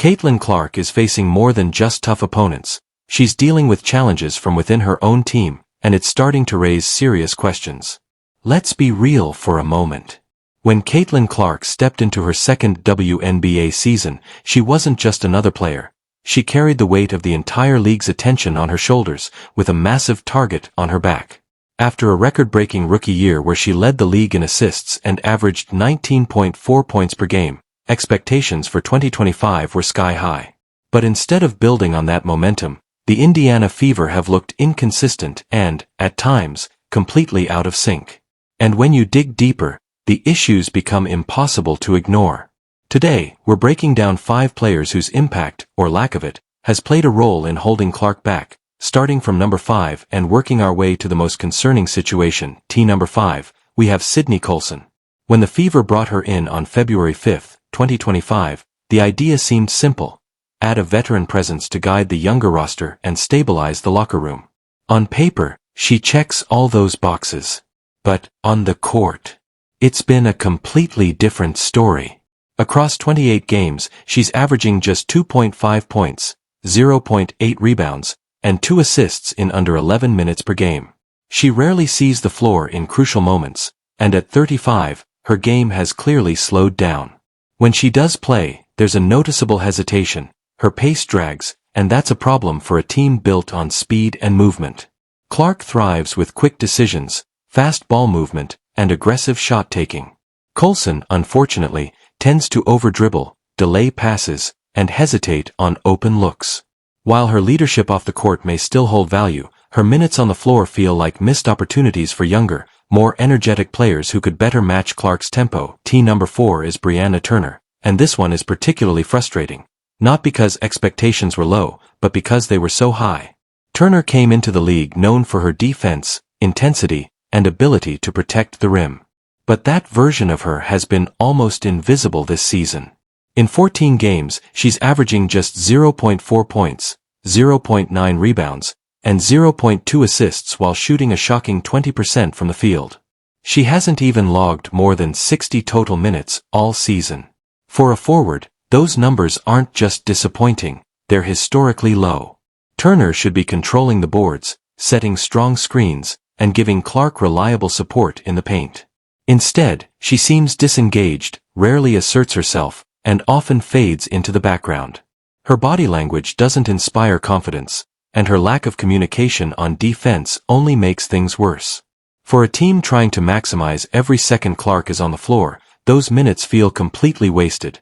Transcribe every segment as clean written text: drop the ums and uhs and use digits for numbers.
Caitlin Clark is facing more than just tough opponents. She's dealing with challenges from within her own team, and it's starting to raise serious questions. Let's be real for a moment. When Caitlin Clark stepped into her second WNBA season, she wasn't just another player. She carried the weight of the entire league's attention on her shoulders, with a massive target on her back. After a record-breaking rookie year where she led the league in assists and averaged 19.4 points per game, expectations for 2025 were sky-high. But instead of building on that momentum, the Indiana Fever have looked inconsistent and, at times, completely out of sync. And when you dig deeper, the issues become impossible to ignore. Today, we're breaking down 5 players whose impact, or lack of it, has played a role in holding Clark back, starting from number 5 and working our way to the most concerning situation. Number 5, we have Sydney Coulson. When the Fever brought her in on February 5, 2025, the idea seemed simple. Add a veteran presence to guide the younger roster and stabilize the locker room. On paper, she checks all those boxes. But, on the court, it's been a completely different story. Across 28 games, she's averaging just 2.5 points, 0.8 rebounds, and 2 assists in under 11 minutes per game. She rarely sees the floor in crucial moments, and at 35, her game has clearly slowed down. When she does play, there's a noticeable hesitation, her pace drags, and that's a problem for a team built on speed and movement. Clark thrives with quick decisions, fast ball movement, and aggressive shot-taking. Coulson, unfortunately, tends to over-dribble, delay passes, and hesitate on open looks. While her leadership off the court may still hold value, her minutes on the floor feel like missed opportunities for younger, more energetic players who could better match Clark's tempo. Number 4 is Brianna Turner, and this one is particularly frustrating. Not because expectations were low, but because they were so high. Turner came into the league known for her defense, intensity, and ability to protect the rim. But that version of her has been almost invisible this season. In 14 games, she's averaging just 0.4 points, 0.9 rebounds, and 0.2 assists while shooting a shocking 20% from the field. She hasn't even logged more than 60 total minutes all season. For a forward, those numbers aren't just disappointing, they're historically low. Turner should be controlling the boards, setting strong screens, and giving Clark reliable support in the paint. Instead, she seems disengaged, rarely asserts herself, and often fades into the background. Her body language doesn't inspire confidence, and her lack of communication on defense only makes things worse. For a team trying to maximize every second Clark is on the floor, those minutes feel completely wasted.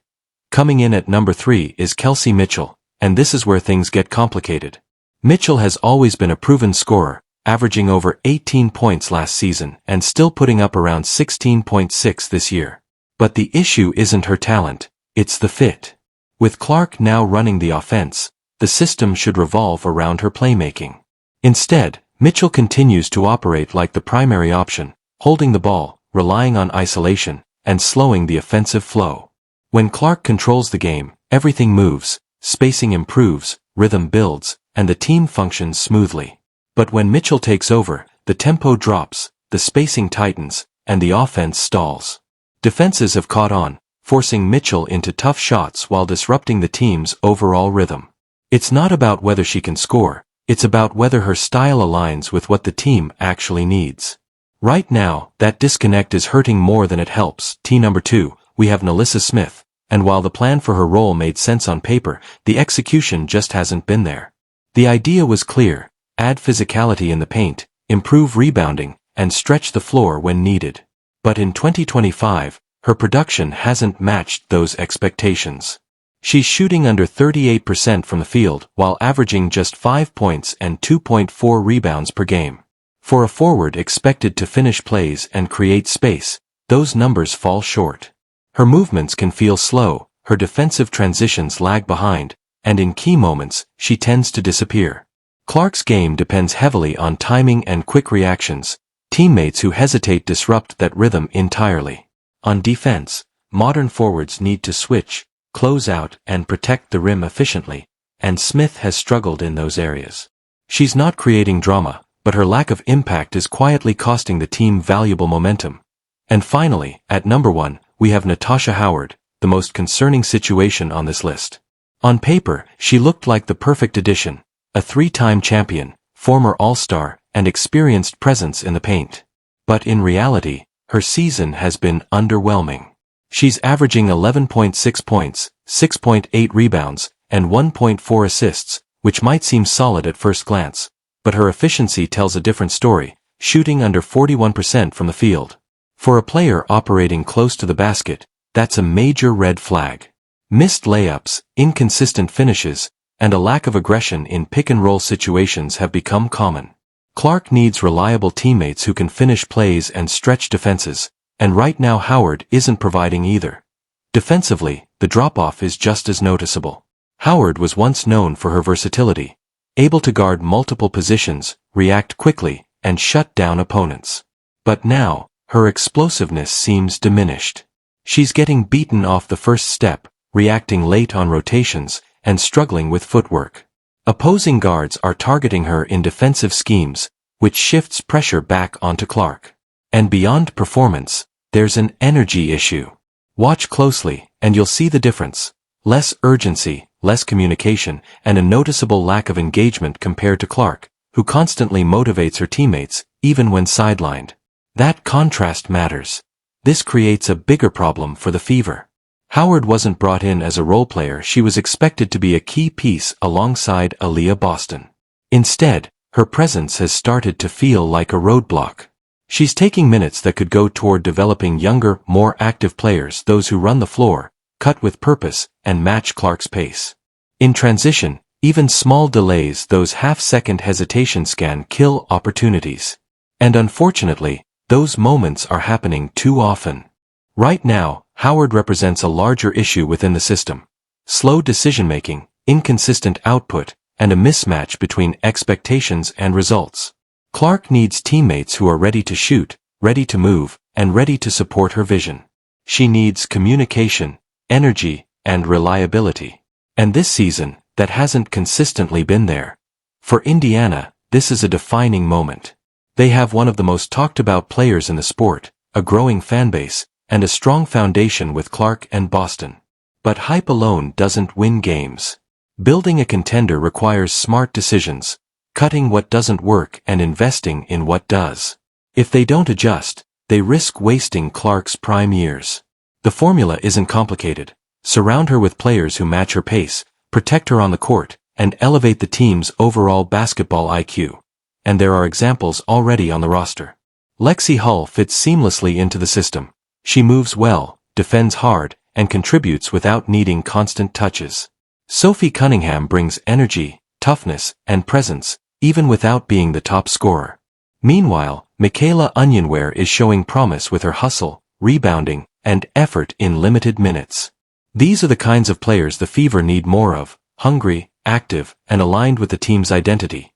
Coming in at number 3 is Kelsey Mitchell, and this is where things get complicated. Mitchell has always been a proven scorer, averaging over 18 points last season and still putting up around 16.6 this year. But the issue isn't her talent, it's the fit. With Clark now running the offense, the system should revolve around her playmaking. Instead, Mitchell continues to operate like the primary option, holding the ball, relying on isolation, and slowing the offensive flow. When Clark controls the game, everything moves, spacing improves, rhythm builds, and the team functions smoothly. But when Mitchell takes over, the tempo drops, the spacing tightens, and the offense stalls. Defenses have caught on, forcing Mitchell into tough shots while disrupting the team's overall rhythm. It's not about whether she can score, it's about whether her style aligns with what the team actually needs. Right now, that disconnect is hurting more than it helps. Number 2, we have Nelissa Smith, and while the plan for her role made sense on paper, the execution just hasn't been there. The idea was clear: add physicality in the paint, improve rebounding, and stretch the floor when needed. But in 2025, her production hasn't matched those expectations. She's shooting under 38% from the field while averaging just 5 points and 2.4 rebounds per game. For a forward expected to finish plays and create space, those numbers fall short. Her movements can feel slow, her defensive transitions lag behind, and in key moments, she tends to disappear. Clark's game depends heavily on timing and quick reactions. Teammates who hesitate disrupt that rhythm entirely. On defense, modern forwards need to switch, close out, and protect the rim efficiently, and Smith has struggled in those areas. She's not creating drama, but her lack of impact is quietly costing the team valuable momentum. And finally, at number 1, we have Natasha Howard, the most concerning situation on this list. On paper, she looked like the perfect addition, a three-time champion, former All-Star, and experienced presence in the paint. But in reality, her season has been underwhelming. She's averaging 11.6 points, 6.8 rebounds, and 1.4 assists, which might seem solid at first glance, but her efficiency tells a different story, shooting under 41% from the field. For a player operating close to the basket, that's a major red flag. Missed layups, inconsistent finishes, and a lack of aggression in pick-and-roll situations have become common. Clark needs reliable teammates who can finish plays and stretch defenses, and right now Howard isn't providing either. Defensively, the drop-off is just as noticeable. Howard was once known for her versatility, able to guard multiple positions, react quickly, and shut down opponents. But now, her explosiveness seems diminished. She's getting beaten off the first step, reacting late on rotations, and struggling with footwork. Opposing guards are targeting her in defensive schemes, which shifts pressure back onto Clark. And beyond performance, there's an energy issue. Watch closely, and you'll see the difference. Less urgency, less communication, and a noticeable lack of engagement compared to Clark, who constantly motivates her teammates, even when sidelined. That contrast matters. This creates a bigger problem for the Fever. Howard wasn't brought in as a role player. She was expected to be a key piece alongside Aaliyah Boston. Instead, her presence has started to feel like a roadblock. She's taking minutes that could go toward developing younger, more active players, those who run the floor, cut with purpose, and match Clark's pace. In transition, even small delays, those half-second hesitations, can kill opportunities. And unfortunately, those moments are happening too often. Right now, Howard represents a larger issue within the system. Slow decision-making, inconsistent output, and a mismatch between expectations and results. Clark needs teammates who are ready to shoot, ready to move, and ready to support her vision. She needs communication, energy, and reliability. And this season, that hasn't consistently been there. For Indiana, this is a defining moment. They have one of the most talked-about players in the sport, a growing fanbase, and a strong foundation with Clark and Boston. But hype alone doesn't win games. Building a contender requires smart decisions, cutting what doesn't work and investing in what does. If they don't adjust, they risk wasting Clark's prime years. The formula isn't complicated. Surround her with players who match her pace, protect her on the court, and elevate the team's overall basketball IQ. And there are examples already on the roster. Lexi Hull fits seamlessly into the system. She moves well, defends hard, and contributes without needing constant touches. Sophie Cunningham brings energy, toughness, and presence, even without being the top scorer. Meanwhile, Michaela Onyenware is showing promise with her hustle, rebounding, and effort in limited minutes. These are the kinds of players the Fever need more of, hungry, active, and aligned with the team's identity.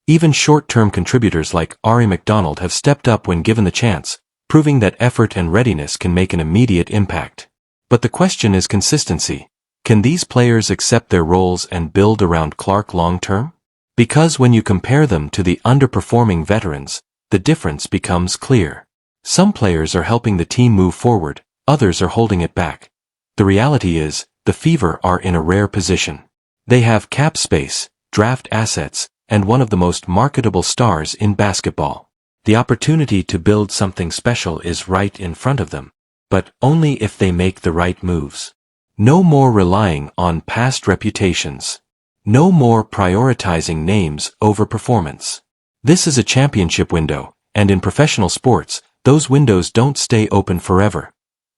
Even short-term contributors like Ari McDonald have stepped up when given the chance, proving that effort and readiness can make an immediate impact. But the question is consistency. Can these players accept their roles and build around Clark long-term? Because when you compare them to the underperforming veterans, the difference becomes clear. Some players are helping the team move forward, others are holding it back. The reality is, the Fever are in a rare position. They have cap space, draft assets, and one of the most marketable stars in basketball. The opportunity to build something special is right in front of them, but only if they make the right moves. No more relying on past reputations. No more prioritizing names over performance. This is a championship window, and in professional sports, those windows don't stay open forever.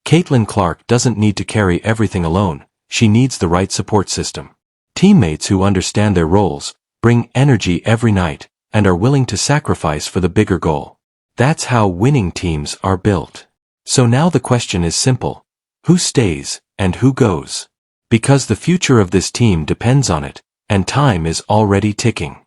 Caitlin Clark doesn't need to carry everything alone. She needs the right support system. Teammates who understand their roles, bring energy every night, and are willing to sacrifice for the bigger goal. That's how winning teams are built. So now the question is simple. Who stays, and who goes? Because the future of this team depends on it, and time is already ticking.